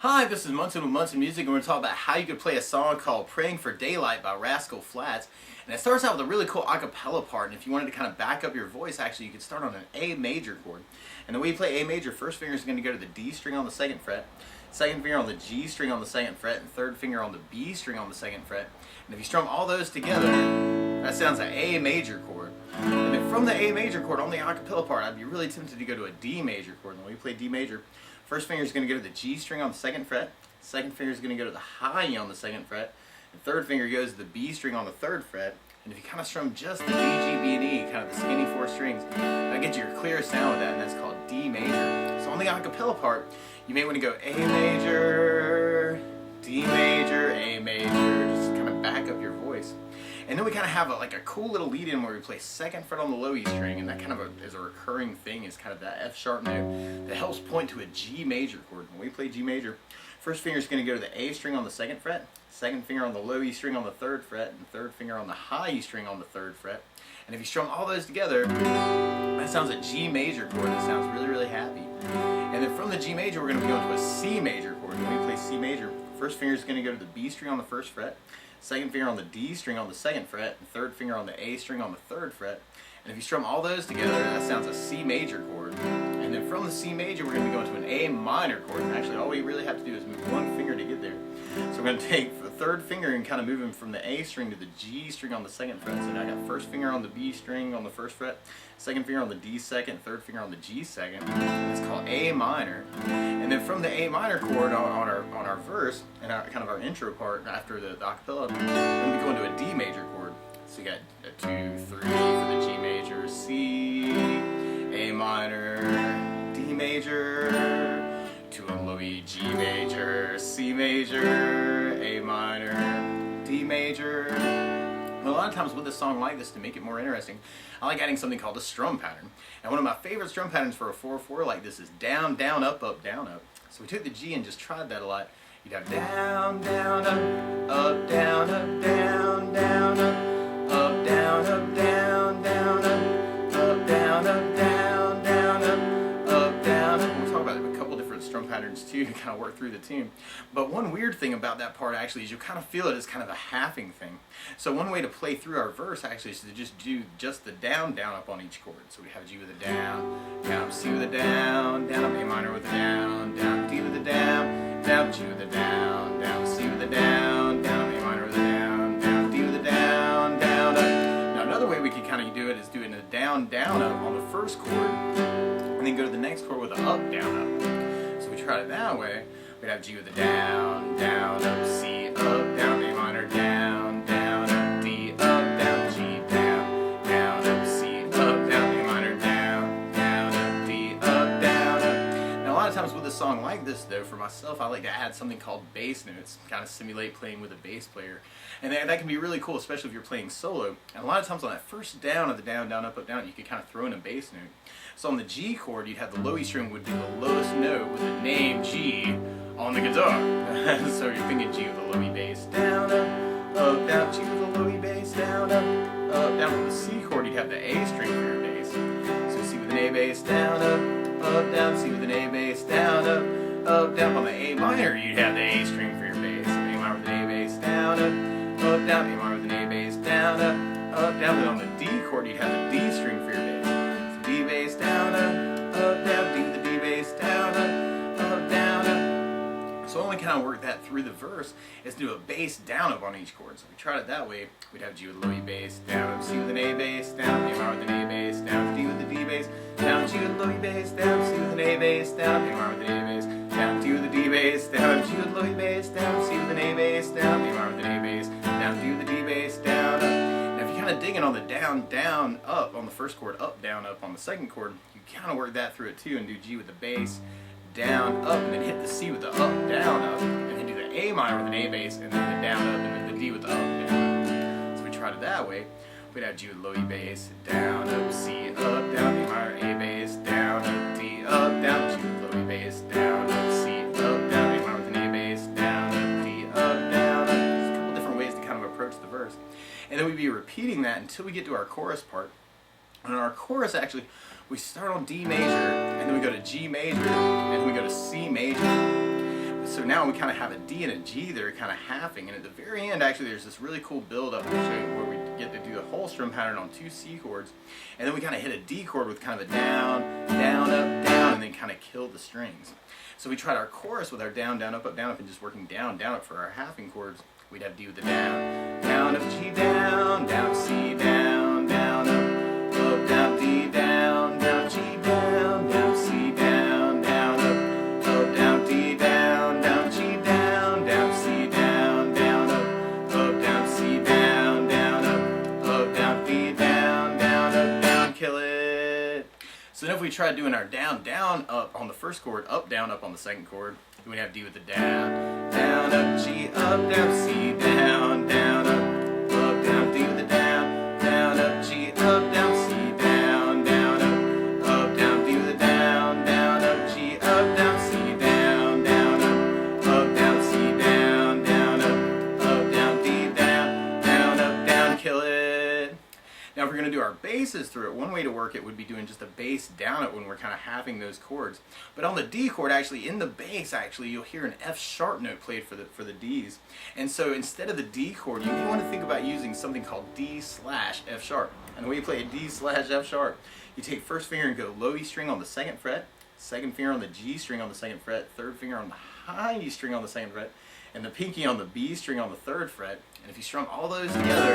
Hi, this is Munson with Munson Music, and we're going to talk about how you could play a song called Praying for Daylight by Rascal Flats. And it starts out with a really cool acapella part, and if you wanted to kind of back up your voice, actually, you could start on an A major chord. And the way you play A major, first finger is going to go to the D string on the second fret, second finger on the G string on the second fret, and third finger on the B string on the second fret. And if you strum all those together, that sounds like A major chord. And then from the A major chord on the acapella part, I'd be really tempted to go to a D major chord. And when we play D major, first finger is going to go to the G string on the second fret, second finger is going to go to the high on the second fret, and third finger goes to the B string on the third fret. And if you kind of strum just the D, G, B, and E, kind of the skinny four strings, that'll get you your clearest sound with that, and that's called D major. So on the acapella part, you may want to go A major, D major, A major, just kind of back up your voice. And then we kind of have a cool little lead in where we play second fret on the low E string, and that kind of is a recurring thing, is kind of that F sharp note that helps point to a G major chord. When we play G major, first finger is going to go to the A string on the second fret, second finger on the low E string on the third fret, and third finger on the high E string on the third fret. And if you strum all those together, that sounds a G major chord that sounds really, really happy. And then from the G major, we're going to go into a C major chord. When we play C major, first finger is going to go to the B string on the first fret, second finger on the D string on the second fret, and third finger on the A string on the third fret. And if you strum all those together, that sounds a C major chord. And then from the C major, we're going to go into an A minor chord. And actually, all we really have to do is move one finger to get there. So we're going to take the third finger and kind of move him from the A string to the G string on the second fret. So now I got first finger on the B string on the first fret, second finger on the D second, third finger on the G second. It's called A minor. And then from the A minor chord on our verse and our intro part after the acapella, we're going to go into a D major chord. So you got a 2, 3 for the G major, C, A minor, D major, to a low E, G major, C major, A minor, D major. And a lot of times with a song like this, to make it more interesting, I like adding something called a strum pattern. And one of my favorite strum patterns for a 4/4 like this is down, down, up, up, down, up. So we took the G and just tried that a lot. You'd have down, down, up, down, up, down, down, up. Up, down, up, down, down, up, up, down, up, down, down, up, down, up. We'll talk about a couple different strum patterns too to kind of work through the tune. But one weird thing about that part actually is you kind of feel it as kind of a halving thing. So one way to play through our verse actually is to just do just the down, down, up on each chord. So we have G with a down, down up, C with a down, down up, A minor with a down, down up, D with a down, down up, G with a down, down up, C with a down, down up, A minor with a down, down up, D with a down, down up. Another way we could kind of do it is do it in a down, down, up on the first chord, and then go to the next chord with an up, down, up. So we tried it that way. We'd have G with a down, down, up, C, up, down, A minor, down, down, up, D, up, down, G, down, down, up, C, up, down, A minor, down, down, up, D, up, down, up. Now a lot of times with a song like this though, for myself, I like to add something called bass notes, kind of simulate playing with a bass player. And that can be really cool, especially if you're playing solo. And a lot of times on that first down of the down, down, up, down, you could kind of throw in a bass note. So on the G chord, you'd have the low E string would be the lowest note with the name G on the guitar. So you're thinking G with a low E bass, down, up, down, G with a low E bass, down, up, down. On the C chord, you'd have the A string for your bass. So C with an A bass, down, up, down, C with an A bass, down, up, down. On the A minor, you'd have the A string for your bass. A minor with an A bass, down, up, down, A minor with an A bass, down, up, down. Then on the D chord, you'd have the D string for your bass. So D bass, down, up, down, D with the D bass, down, down, up. So when we kind of work that through the verse, is do a bass down up on each chord. So if we tried it that way, we'd have G with a low E bass, down up, C with an A bass, down up, A minor with an A bass, down up, D with the D bass, down up, G with a low E bass, down up, C with an A bass, down up, A minor with an A bass, down up, D with a D bass, down up, G with a low E bass, down up, C with an A bass, down up, A minor with an A bass, down, D with the D bass, down, up. Now if you're kind of digging on the down, down, up on the first chord, up, down, up on the second chord, you kind of work that through it too and do G with the bass, down, up, and then hit the C with the up, down, up, and then do the A minor with an A bass, and then the down, up, and then the D with the up, down, up. So we tried it that way. We'd have G with low E bass, down, up, C, up, down, A minor, A bass, down, up, D, up, down, G with low E bass, down, up, C, up, down, A minor with an A bass, down, up, D, up, down, up. There's a couple different ways to kind of approach the verse. And then we'd be repeating that until we get to our chorus part. And in our chorus, actually, we start on D major, and then we go to G major, and then we go to C major. So now now we kind of have a D and a G that are kind of halving, and at the very end actually there's this really cool build up where we get to do the whole strum pattern on 2 C chords, and then we kind of hit a D chord with kind of a down, down, up, down, and then kind of kill the strings. So we tried our chorus with our down, down, up, and just working down, down, up for our halving chords. We'd have D with the down, down, up, G, down, down, C, down, down, up, down, D, down, down, G, down, down, C, down, down, up, down, D, down, down, G, down, down, C, down, down, up, down, C, down, down, up, down, D, down, down, kill it. So then if we tried doing our down, down, up on the first chord, up, down, up on the second chord, we'd have D with the down, down, up, G, up, down, C, down, down, up, down, D with the down, up, G, up, down, C, down, down, up, down, D with the down, up, G, up, down, C, down, down, down, C, down, down, D, down, kill it. Now if we're going to do our basses through it, one way to work it would be doing just a bass down it when we're kind of having those chords. But on the D chord, actually, in the bass, actually, you'll hear an F sharp note played for the Ds. And so instead of the D chord, you may want to think about using something called D/F sharp. And the way you play a D/F sharp, you take first finger and go low E string on the second fret, second finger on the G string on the second fret, third finger on the high E string on the second fret, and the pinky on the B string on the third fret. And if you strum all those together,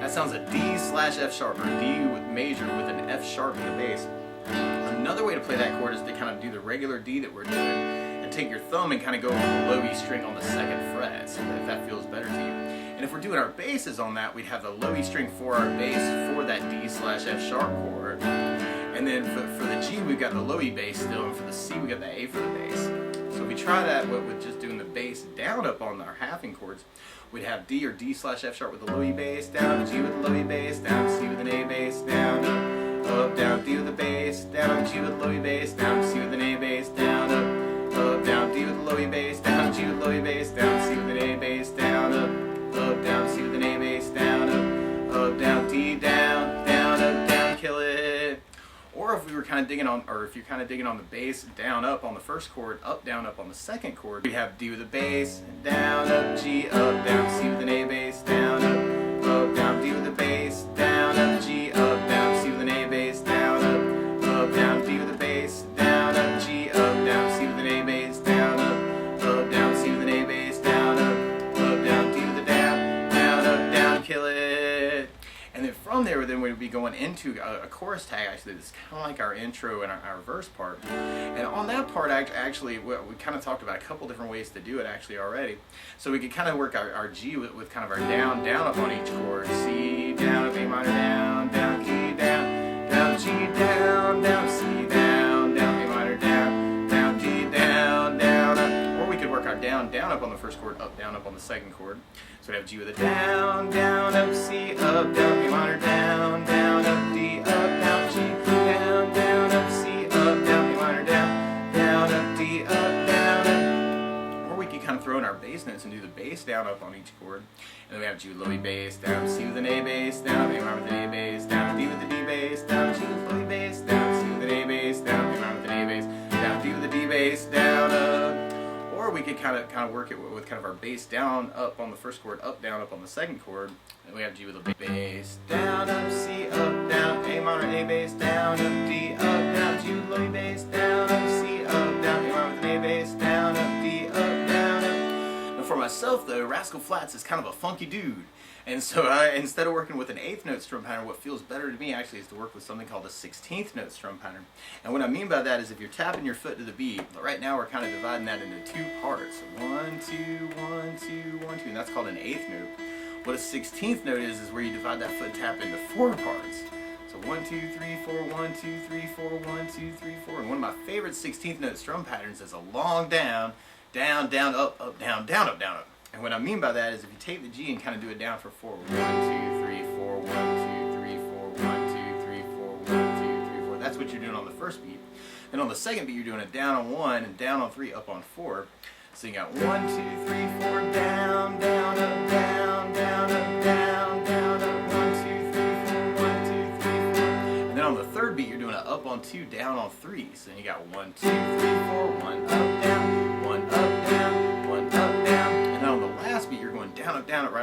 that sounds a D/F sharp, or D major with an F sharp in the bass. Another way to play that chord is to kind of do the regular D that we're doing and take your thumb and kind of go over the low E string on the second fret, so if that feels better to you. And if we're doing our basses on that, we'd have the low E string for our bass for that D/F sharp chord. And then for the G, we've got the low E bass still, and for the C, we got the A for the bass. So if we try that with just doing the bass down up on our halving chords, we'd have D or D/F sharp with the low E bass, down, G with the low E bass, down, C with an A bass, down, up, down, D with the bass, down, G with the low E bass, down, C with an A bass, down, up, down, D with the low E bass, down, G with the low E bass, down, C with an A bass, down, up, down, C with an A bass, down, up, down, D, down, down, kill it. Or if we were kind of digging on, or if you're kind of digging on the bass, down, up on the first chord, up, up on the second chord, we have D with the bass, down, up, G, up, down, C with an A bass, down, down, D with the bass, down, up, G, up, down, C with an A bass, down, down, D with the bass, down, up, G, up, down, C with an A bass, down, down, C with an A bass, down, down, D with the down, kill it. And then from there, then we'd be going into a chorus tag, actually, that's kind of like our intro and our verse part. And on that part, actually, we kind of talked about a couple different ways to do it, actually, already. So we could kind of work our G with kind of our down, up on each chord. C, down, up, A minor, down, G, down, G, down, C, down, A minor, down, D, down, up. Or we could work our down, up on the first chord, up on the second chord. So we'd have G with a down, up, C, up, down, A minor, down, up, D, up, down, G, down, up, C, up, down, A minor, down, up, D, up, down. Or we could kind of throw in our bass notes and do the bass down, up on each chord. And then we have G with low E bass, down, C with an A bass, down, A minor with an A bass, down, D with the D bass, down, G with low E bass, down, C with an A bass, down, A minor with an A bass, down, D with the D bass, down, up. Or we could kind of work it with kind of our bass down, up on the first chord, up on the second chord. And we have G with a bass, down, up, C, up, down, A minor, A bass, down, up, D, up, down, G with low E bass, down, up, C, up, down, A minor with an A bass, down, up, D, up, down, up. Now for myself though, Rascal Flatts is kind of a funky dude. And so instead of working with an 8th note strum pattern, what feels better to me actually is to work with something called a 16th note strum pattern. And what I mean by that is if you're tapping your foot to the beat, right now we're kind of dividing that into 2 parts. 1, 2, 1, 2, 1, 2, and that's called an 8th note. What a 16th note is where you divide that foot tap into 4 parts. So 1, 2, 3, 4, 1, 2, 3, 4, 1, 2, 3, 4. And one of my favorite 16th note strum patterns is a long down, down, up, down, up, down, up. And what I mean by that is if you take the G and kind of do it down for 4, 1, 2, 3, 4, 1, 2, 3, 4, 1, 2, 3, 4, 1, 2, 3, 4. That's what you're doing on the first beat. Then on the second beat, you're doing a down on 1 and down on 3, up on 4. So you got 1, 2, 3, 4, down, up, down, up, down, up, 1, 2, 3, 4, 1, 2, 3, 4. And then on the third beat, you're doing a up on 2, down on 3. So then you got 1, 2, 3, 4, 1 up, down, 1 up, down, 1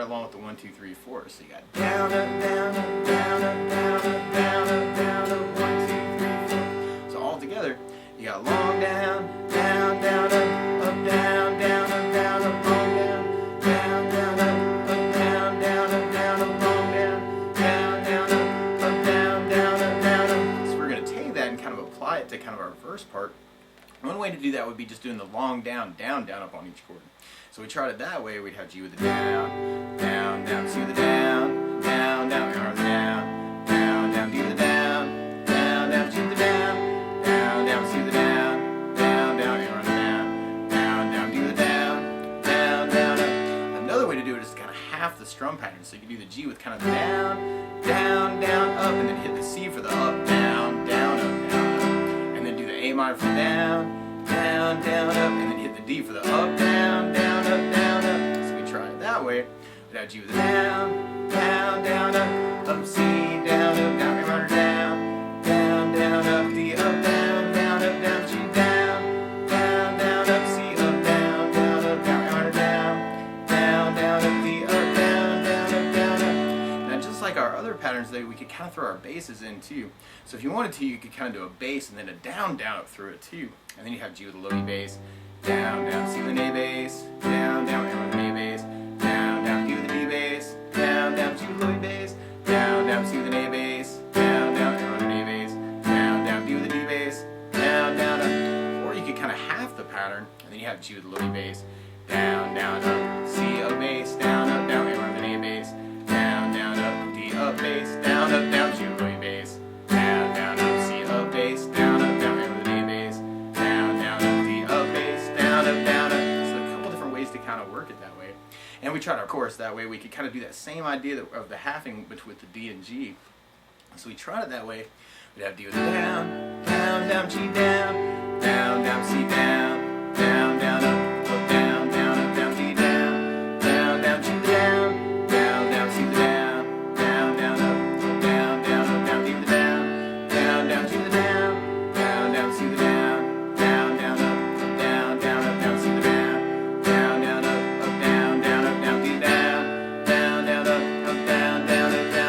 along with the 1, 2, 3, 4. So you got down, up, down, up, down, up, down, up, down, up, down, up, 1, 2, 3, 4. So all together, you got long down, down, down, up, down, down, up, down, up, long down, down, down, up, down, down, up, down, up, long down, down, down, up, down, down, up, down, up. So we're going to take that and kind of apply it to kind of our verse part. One way to do that would be just doing the long down, down, down up on each chord. So we tried it that way. We'd have G with the down, down, down, C with the down, down, down, A with the down, down, down, D with the down, down, down, G with the down, down, down, C with the down, down, down, A with the down, down, down, D with the down, down, down, up. Another way to do it is kind of half the strum pattern. So you can do the G with kind of down, down, down, up, and then hit the C for the up, down, down, up, down, up. And then do the A minor for down, down, down, up, and then hit the D for the up, down, down, up, down, up. So we try it that way. We'd have G with the down, down, down, up, C, down, up, down, A minor, down, down, down, up, D, up, down, G, down, down, down, up, C, up, down, up, down, A minor, down, down, up, D, up, down, up. Now just like our other patterns, we could kind of throw our basses in too. So if you wanted to, you could kind of do a bass and then a down, down up through it too. And then you have G with a low E bass, down, down, C with an A bass, down, down, A with an A bass, down, down, D with a D bass, down, down, G with a low E bass, down, down, C with an A bass, down, down, A with an A bass, down, down, D with a D bass, down, down, up. Or you could kind of half the pattern, and then you have G with a low E bass, down, down, up, C, A bass, down, A with an A bass, down, up, D, up, bass, down, G with a low E bass, down, up, C, up, bass, down, A with an A bass, down, up, D, up, bass, down, up. So a couple different ways to kind of work it that way. And we tried our chorus that way. We could kind of do that same idea of the halving with the D and G. So we tried it that way. We'd have D with the down, down, down, G, down, down, down, C, down, down, down, up, down, down, D, down, down, G, down, down, C, down, down, up, down, D, down, down, G, down, down, C, down, down, up, down, C, down, down, up, down, D, down,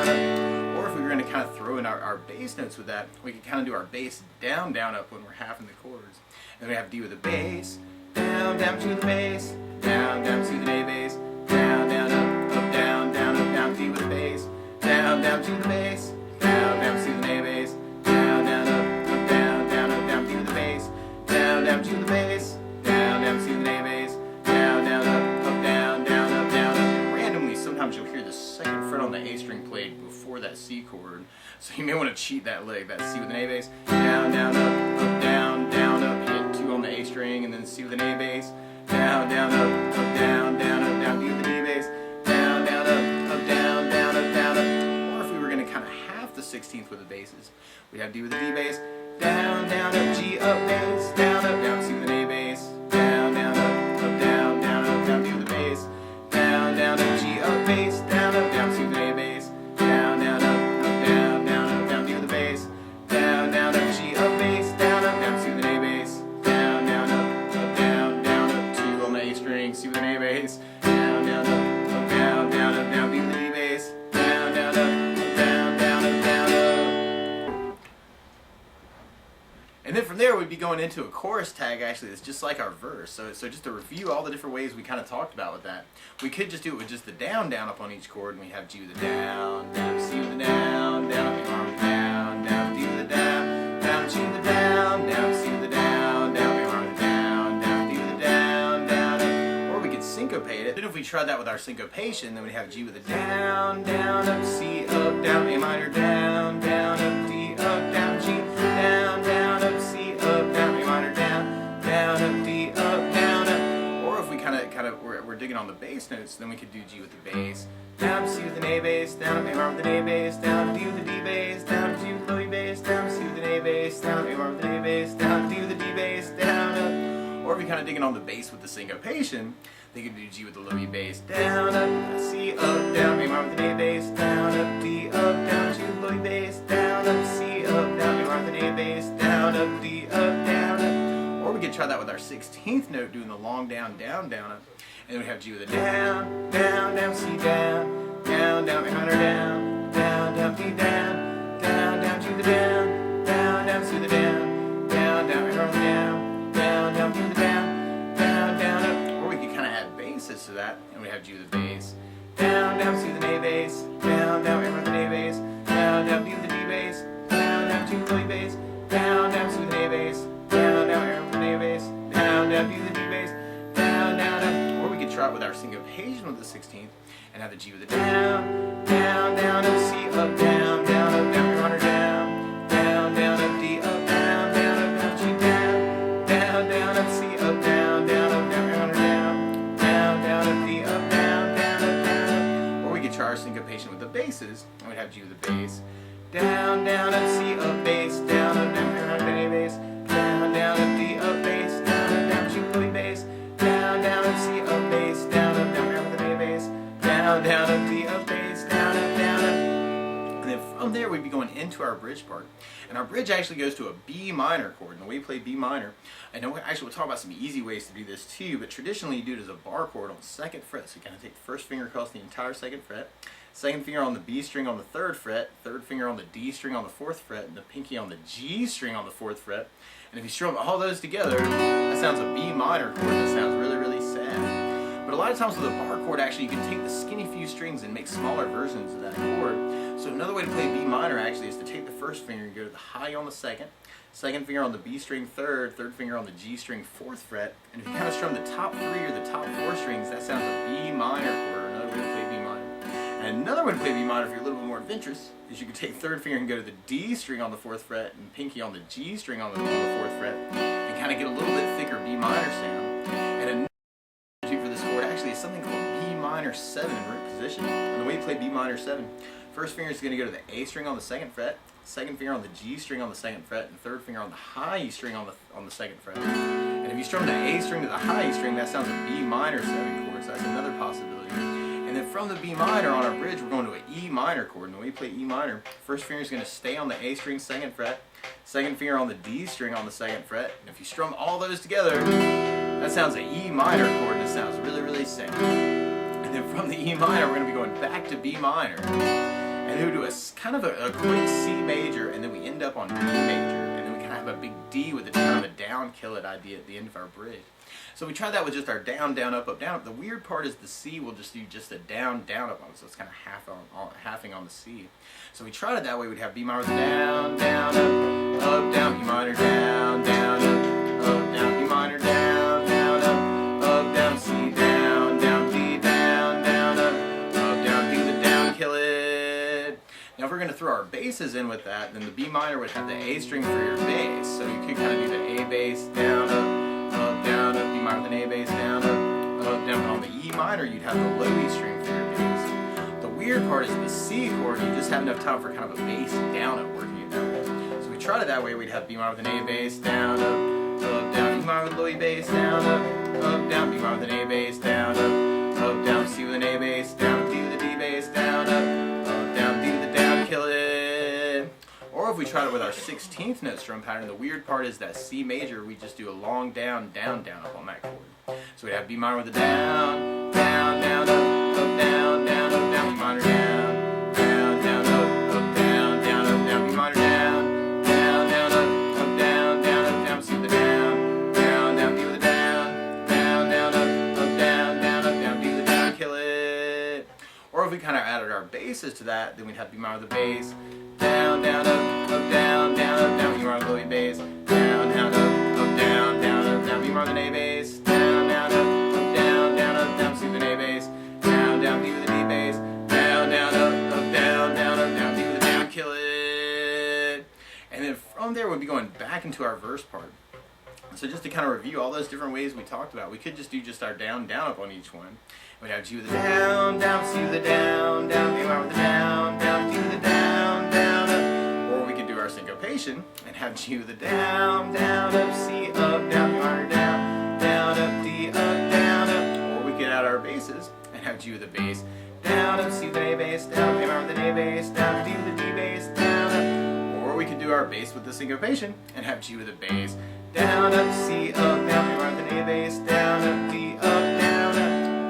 up. Or if we were going to kind of throw in our bass notes with that, we could kind of do our bass down, down, up when we're halving the chords. And then we have D with the bass, down, G with the bass, down, C with an A bass, down, up, down, D with the bass, down, G with the bass, down, C with an A bass, down, up, down, D with the bass, down, G with the bass, down, C with an A bass, down, up, down, up. And randomly, sometimes you'll hear the second fret on the A string played before that C chord. So you may want to cheat that lick, that C with an A bass, down, up, down, up, hit 2 on the A string, and then C with an A bass, down, up, down, D with the D bass, down, up, down, up. Or if we were going to kind of half the 16th with the basses, we'd have D with the D bass, down, up, G, up, bass, down, C with an A bass, down, up, down, D with the bass, down, up, G, up, bass, down, C with an A bass, down, up, down, D with the bass, down, up, G, up, bass, down, C with an A bass, down, up, down, 2 on the A string, C with an A bass, down, up, down, D with the D bass, down, up, down, up. And then from there we'd be going into a chorus tag actually that's just like our verse. So just to review all the different ways we kind of talked about with that, we could just do it with just the down, up on each chord, and we have G with the down, C with the down, up, A arm with the down, D with the down, G with the down, C with the down, A arm with the down, D with the down, up. Or we could syncopate it. Then if we tried that with our syncopation, then we'd have G with the down, up, C, up, down, A minor, down, up, D, up, down, G, down, up, C, up, down, A minor, down, up, D, up, down, up. Or if we kind of we're digging on the bass notes, then we could do G with the bass, down, C with an A bass, down, A minor with an A bass, down, D with the D bass, down, G with the low E bass, down, C with an A bass, down, A minor with an A bass, down, D with the D bass, down, up. Or if we kind of digging on the bass with the syncopation, they could do G with the low E bass, down, up, C, up, down, A minor with an A bass, down, up, D, up, down, G with the low E bass, down, up, C, up, down, A minor with an A bass, down, up, D, up, down, up. Or we could try that with our 16th note, doing the long down, up. And then we have G with a down, down, down, C down, down, down, A minor down, down, down, D down, down, down, G with a down, down, down, C with a down, down, down, A minor down, down, down, D with a down, down, down, up. Or we could kind of add basses to that, and we have G with a bass, down, down, C with an A bass, down, down, A with an A bass, down, down, D with a D bass, down, down, G with a bass, down, down, C with an A bass, down, down, A with an A bass, down, down, D with a D bass, down, down, up. Or we could try it with our syncopation with the 16th and have the G with a down, down, down, up, C, up, down, down, up, down, A minor down, down, down, up, D, up, down, down, up, down, G down, down, down, up, C, up, down, down, up, down, A minor down, down, down, up, D, up, down, down, up, down, up. Or we could try our syncopation with the basses and we'd have G with the bass, down, down, up, C, up, bass, down, up, down, A bass, down, down, up, D, up, bass, down, up, down, G with a bass, down, down, up, C, up, bass, down, up, down, A bass, down, down, up, D, up, bass, down, up. And then from there we'd be going into our bridge part. And our bridge actually goes to a B minor chord. And the way you play B minor, I know actually we'll talk about some easy ways to do this too, but traditionally you do it as a bar chord on the 2nd fret. So you kind of take the first finger across the entire 2nd fret, second finger on the B string on the 3rd fret, third finger on the D string on the 4th fret, and the pinky on the G string on the 4th fret. And if you strum all those together, that sounds a B minor chord. That sounds really, really sad. But a lot of times with a bar chord, actually, you can take the skinny few strings and make smaller versions of that chord. So another way to play B minor actually is to take the first finger and go to the high on the 2nd, second finger on the B string 3rd, third finger on the G string 4th fret. And if you kind of strum the top 3 or the top 4 strings, that sounds a B minor chord, or another way to play B minor. And another way to play B minor, if you're a little bit more adventurous, is you can take third finger and go to the D string on the 4th fret and pinky on the G string on the 4th fret and kind of get a little bit thicker B minor sound. And another for this chord actually is something called B minor 7 in root position. And the way you play B minor 7, first finger is going to go to the A string on the 2nd fret, second finger on the G string on the 2nd fret, and third finger on the high E string on the 2nd fret. And if you strum the A string to the high E string, that sounds a B minor 7 chord, so that's another possibility. And then from the B minor on our bridge, we're going to an E minor chord. And the way you play E minor, first finger is going to stay on the A string 2nd fret, second finger on the D string on the 2nd fret. And if you strum all those together, that sounds an E minor chord, and it sounds really, really sad. And then from the E minor, we're going to be going back to B minor. And then we do a kind of a quick C major, and then we end up on D major. And then we kind of have a big D with kind of a down kill it idea at the end of our bridge. So we try that with just our down, down, up, up, down, up. The weird part is the C will just do just a down, down, up on it. So it's kind of halving on the C. So we tried it that way. We'd have B minor with down, down, up, down, B minor, down, down, up, down, B minor, down, down, up, down, C, down, down, D, down, down, up, down, D with a down, kill it. Now if we're going to throw our basses in with that, then the B minor would have the A string for your bass. So you could kind of do the A bass, down, up, down, up, B minor with an A bass, down, up, down. But on the E minor, you'd have the low E string for your bass. The weird part is the C chord, you just have enough time for kind of a bass down up working it that way. So we tried it that way, we'd have B minor with an A bass, down, up, down, B minor with a low E bass, down, up, down, B minor with an A bass, down, up, down, C with an A bass, down, D with a D bass, down, down, D with a down, kill it. Or if we tried it with our 16th note strum pattern, the weird part is that C major, we just do a long down, down, down up on that chord. So we have B minor with a down, down, down, up, down, down, up, down, B minor, down, down, down, up, down, down, up, down, B minor, down, down, down, up, down, down, up, down, C with a down, down, D with a down, down, down, up, down, down, up, down, D with a down, kill it. Or if we kind of added our basses to that, then we'd have B minor with a bass, down, down, up, down, down, up, down, B minor with a low E bass, down, down, up, down, down, up, down, B minor with an A bass, down, down, up, down, down, up, down, C with an A bass, down, down, D with a D bass, down, down, up, down, down, up, down, D with a down, kill it. And then from there, we'll be going back into our verse part. So just to kind of review all those different ways we talked about, we could just do just our down, down, up on each one. We'd have G with a down, down, C with a down, down, B minor with a down, down, D with a down, down, up. Or we could do our syncopation and have G with a down, down, up, C, up, down, B minor, down, down, up, D, up, down, up. Or we could add our basses and have G with a bass, down, up, C with an A bass, down, B minor with an A bass, down, D with a D bass, down, up. Or we could do our bass with the syncopation and have G with a bass, down, up, C, up, down, B minor with an A bass, down, up, D, up, down, up.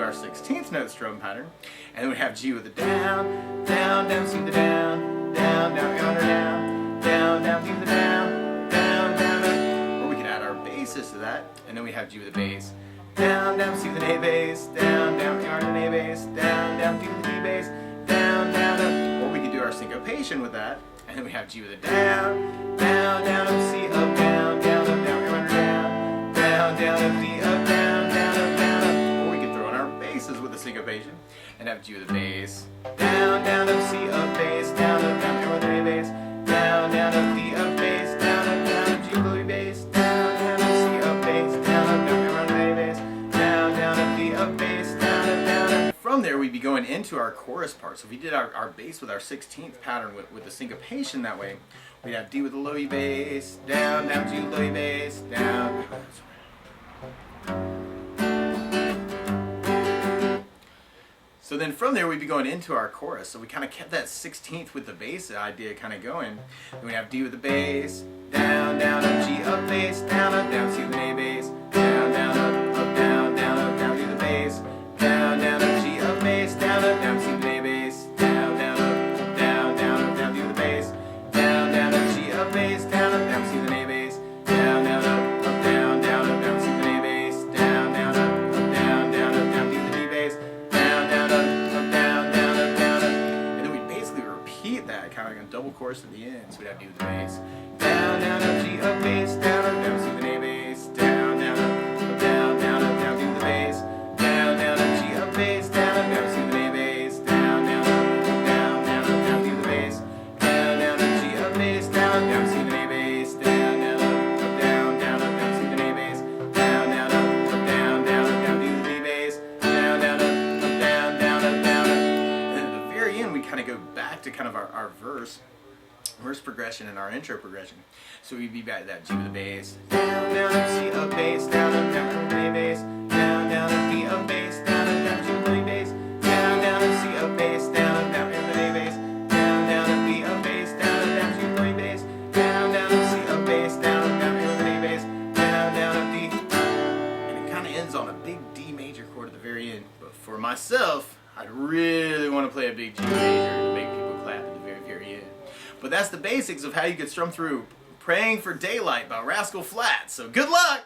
our 16th note strum pattern, and then we have G with the down, down, down, C with the down, down, down, down, down, down, C with the down, down, down, down. Or we could add our basses to that, and then we have G with the bass, down, down, C with an A bass, down, down, E with an A bass, down, down, D with an E bass, down, down, down. Or we could do our syncopation with that, and then we have G with a down, down, down, up, C, up, down, down, up, down, down, down, down, up, D, up, down, down, up, down, up. Or we could throw in our basses with the syncopation, and have G with a bass, down, down, up, C, up, bass, down, up, down, down, with an A bass, down, down, up, D, up, bass, down, up, down, up, G, with a bass, down, down, up, C, up, bass, down, up, down, down, with an A bass, down, down, up, D, up, bass, down, up, down, up. From there, we'd be going into our chorus part. So if we did our bass with our 16th pattern with the syncopation that way, we'd have D with the low E bass, down, down, G with low E bass, down. So then from there, we'd be going into our chorus. So we kind of kept that 16th with the bass idea kind of going. Then we have D with the bass, down, down, up, G, up, bass, down, C with an A bass, down, down, up, down, down, D with the bass, down, up, G, up, bass, down, C with an A bass, down, up, down, D with the bass, down, up, G, up, bass, down, C with an A bass, down, up, down, C with an A bass, down, up, down, D with an E bass, down, up, down, and then we basically repeat that kind of like a double chorus at the end. So we'd have D with the bass, down, up, G, up, bass, down, C with an A bass, down, up, down, D with the bass, down, up, G, up, bass, down, C with an A bass, down, down, D with the bass, down, up, G, up, bass, down, C with an A bass, down, up, down, C with an A bass, down, down, D with the bass, down, up, down. And then at the very end, we kind of go back to kind of our verse progression and our intro progression. So we'd be back to that G with the bass, down, up, C, up, bass, down, up, A bass, down, up, D, up, bass, down, G with A bass, down, up, C, up, bass, down, A bass, down, up, D, up, bass, down, G with A bass, down, up, C, up, bass, down, A bass, down, up, D. And it kind of ends on a big D major chord at the very end. But for myself, I'd really want to play a big G major to make people clap at the very, very end. But that's the basics of how you could strum through Praying for Daylight by Rascal Flatts. So good luck!